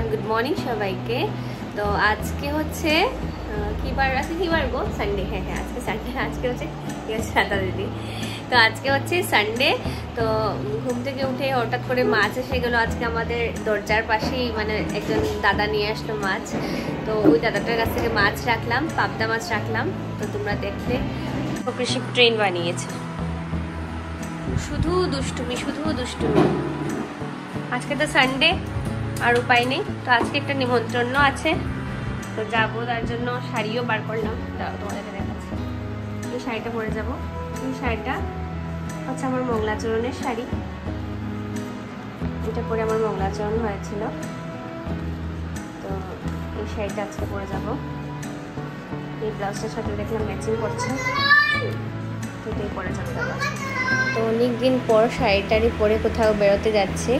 Good morning सबाइके। तो आज के होच्छे की बार आज की बार गो सानडे। हाँ हाँ आज के सानडे आज के होच्छे सादा दीदी। तो आज के होच्छे सानडे। तो घुम থেকে উঠে হঠাৎ করে মাছ এসে গেল আজকে আমাদের দরজার পাশেই, মানে একজন দাদা নিয়ে আসলো মাছ। তো ওই দাদাটার কাছ থেকে মাছ রাখলাম, পাবদা মাছ রাখলাম। তো তোমরা দেখলে কৃষি ট্রেন বানিয়েছে, শুধু দুষ্টুমি শুধু দুষ্টুমি। আজকে তো সানডে আর উপায় নেই। তো আজকে একটা নিমন্ত্রণ আছে, তো যাবো, তার জন্য শাড়িও বার করলাম, তোমাদেরকে দেখাচ্ছি। এই শাড়িটা পরে যাবো। এই শাড়িটা হচ্ছে আমার মঙ্গলাচরণের শাড়ি, এটা পরে আমার মঙ্গলাচরণ হয়েছিল। তো এই শাড়িটা আজকে পরে যাবো। এই ব্লাউজটার সাথে দেখলাম ম্যাচিং করছে, তো এটাই পরে যাবো। তো অনেক দিন পর শাড়িটারি পরে কোথাও বেরোতে যাচ্ছি।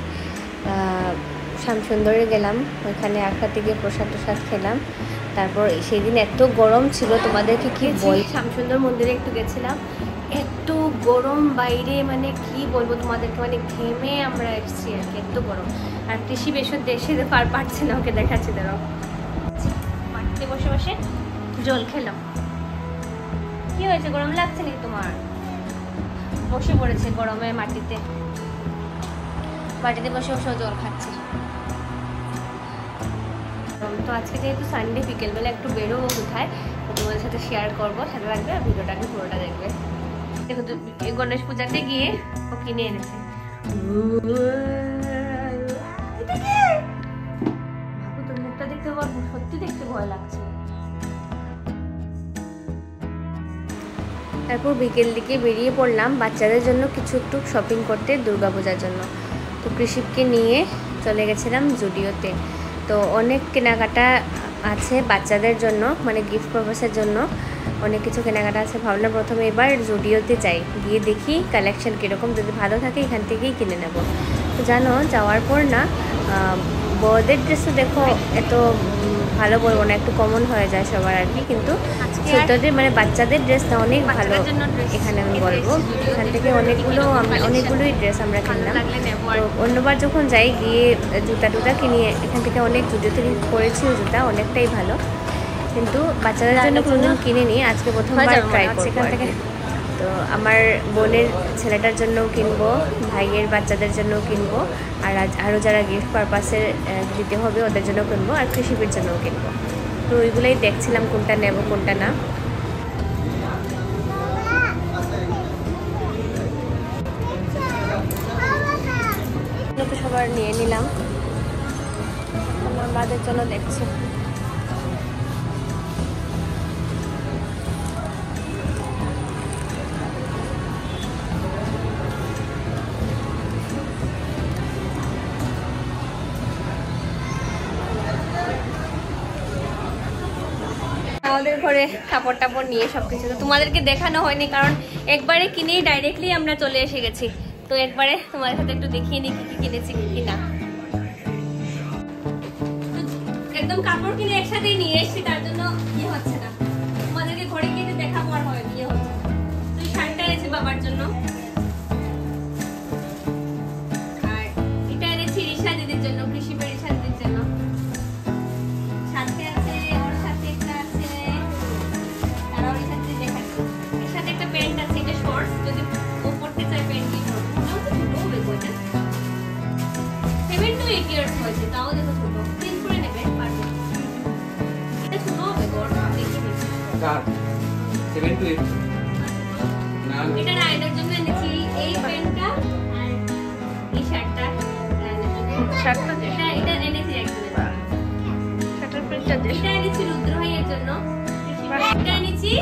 শ্যামসুন্দরে গেলাম, ওইখানে একসাথে গিয়ে প্রসাদ টসাদ খেলাম। তারপর সেই দিন এত গরম ছিল, তোমাদেরকে কি বল, শ্যামসুন্দর মন্দিরে একটু গেছিলাম, এত গরম বাইরে, মানে কি বলবো তোমাদেরকে, মানে ঘেমে আমরা এসেছি আর কি, এত গরম। আর কৃষি বেশর দেশে আর পারছে না, ওকে দেখাচ্ছি ধরো, মাটিতে বসে বসে জল খেলাম। কি হয়েছে, গরম লাগছে নাকি তোমার? বসে পড়েছে গরমে মাটিতে, মাটিতে বসে বসে জল খাচ্ছে। তো আজকে যেহেতু সানডে, বিকেলবেলা একটু বেরোবো কোথায়, তোমাদের সাথে শেয়ার করবো, সাথে লাগবে আর ভিডিওটাকে পুরোটা দেখবে। দেখো তো গণেশ পূজাতে গিয়ে ও কিনে এনেছে, তোর মুখটা দেখতে সত্যি দেখতে ভয় লাগছে। তারপর বিকেল দিকে বেরিয়ে পড়লাম বাচ্চাদের জন্য কিছু একটু শপিং করতে দুর্গাপূজার জন্য। তো কৃষিপকে নিয়ে চলে গেছিলাম জুডিওতে। তো অনেক কেনাকাটা আছে বাচ্চাদের জন্য, মানে গিফট পারপাসের জন্য অনেক কিছু কেনাকাটা আছে। ভাবলাম প্রথমে এবার জুডিওতে যাই, গিয়ে দেখি কালেকশন কীরকম, যদি ভালো থাকে এখান থেকেই কিনে নেব। তো জানো, যাওয়ার পর না বড়দের ড্রেসও দেখো এত ভালো বলবো না, একটু কমন হয়ে যায় সবার আর কি, কিন্তু ছোটদের মানে বাচ্চাদের ড্রেসটা অনেক ভালো এখানে আমি বলবো। এখান থেকে অনেকগুলোই ড্রেস আমরা কিনলাম। তো অন্যবার যখন যাই গিয়ে জুতা কিনি, এখান থেকে অনেক জুতো থেকে পরেছি, জুতা অনেকটাই ভালো, কিন্তু বাচ্চাদের জন্য কোনোদিন কিনে নিই, আজকে প্রথমবার ট্রাই করছি এখান থেকে। তো আমার বোনের ছেলেটার জন্যও কিনবো, ভাইয়ের বাচ্চাদের জন্যও কিনবো, আর আরও যারা গিফট পারপাসে দিতে হবে ওদের জন্য কিনবো, আর কৃষিপের জন্যও কিনবো। তো ওইগুলোই দেখছিলাম কোনটা নেব কোনটা না। তো সবার নিয়ে নিলাম, আমাদের জন্য দেখছি। আমাদের ঘরে কাপড় টাপড় নিয়ে সবকিছু তো তোমাদেরকে দেখানো হয়নি, কারণ একবারে কিনেই ডাইরেক্টলি আমরা চলে এসে গেছি। তো একবারে তোমাদের সাথে একটু দেখিয়ে নিই কি কি কিনেছি কি না। একদম কাপড় কিনে একসাথেই নিয়ে এসেছি, তার জন্য ইয়ে হচ্ছে না, তোমাদেরকে ঘরে গিয়ে দেখাবো আর হয় ইয়ে হচ্ছে। তো এই শাড়িটা এনেছি বাবার জন্য, আর এটা এনেছি রিশা দিদির জন্য, কৃষিপের রিশা দিদির জন্য। সাথে আছে ওর সাথে একটা আছে, তারাও রিশা দিদি দেখাচ্ছি। এর সাথে একটা প্যান্ট আছে, এটা শর্টস, যদি ও পড়তে চায় প্যান্ট দিয়ে পড়বে। তাও তো ছোট হবে বইটা, 7 to 8 ইয়ার্স হয়েছে, তাও দেখো ছোট, চেঞ্জ করে নেবে পারবে। এটা ছোট হবে গড় দেখে নিচ্ছি। 7 to 8 না, এটা রাইডার জন্য এনেছি এই প্যান্টটা আর এই শার্টটা। শার্টটা এটা এনেছি একজনের জন্য, শার্টের প্রিন্টটা এটা এনেছি রুদ্র ভাইয়ের জন্য, কৃষি একটা এনেছি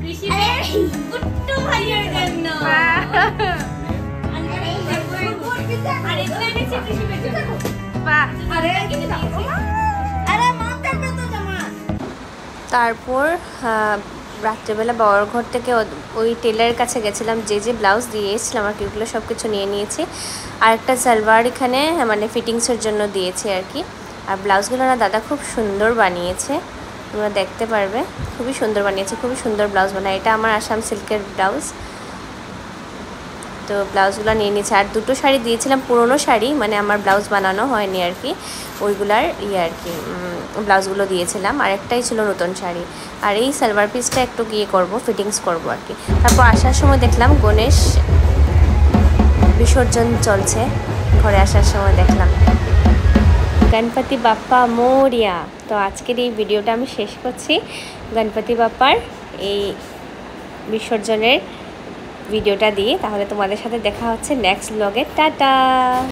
কৃষিকের কুট্টু ভাইয়ের জন্য আর এটা এনেছি কৃষিকের জন্য তারপর রাত্রেবেলা বাবার ঘর থেকে ওই টেলারের কাছে গেছিলাম, যে ব্লাউজ দিয়েছিলাম আর কি ওগুলো সব কিছু নিয়ে নিয়েছি। আর একটা সালোয়ার এখানে মানে ফিটিংসের জন্য দিয়েছি আর কি। আর ব্লাউজগুলো না দাদা খুব সুন্দর বানিয়েছে, তোমরা দেখতে পারবে, খুবই সুন্দর বানিয়েছে, খুবই সুন্দর ব্লাউজ বানায়। এটা আমার আসাম সিল্কের ব্লাউজ, তো ব্লাউজগুলো নিয়ে নিয়েছে। আর দুটো শাড়ি দিয়েছিলাম, পুরনো শাড়ি, মানে আমার ব্লাউজ বানানো হয়নি আর কি, ওইগুলার আর কি ব্লাউজগুলো দিয়েছিলাম। আর একটাই ছিল নতুন শাড়ি। আর এই সালোয়ার পিসটা একটু করব, ফিটিংস করব আর কি। তারপর আসার সময় দেখলাম গণেশ বিসর্জন চলছে, ঘরে আসার সময় দেখলাম। গণপতি বাপ্পা মোরিয়া। তো আজকের এই ভিডিওটা আমি শেষ করছি গণপতি বাপ্পার এই বিসর্জনের ভিডিওটা দিয়ে। তাহলে তোমাদের সাথে দেখা হচ্ছে নেক্সট ব্লগে। টাটা।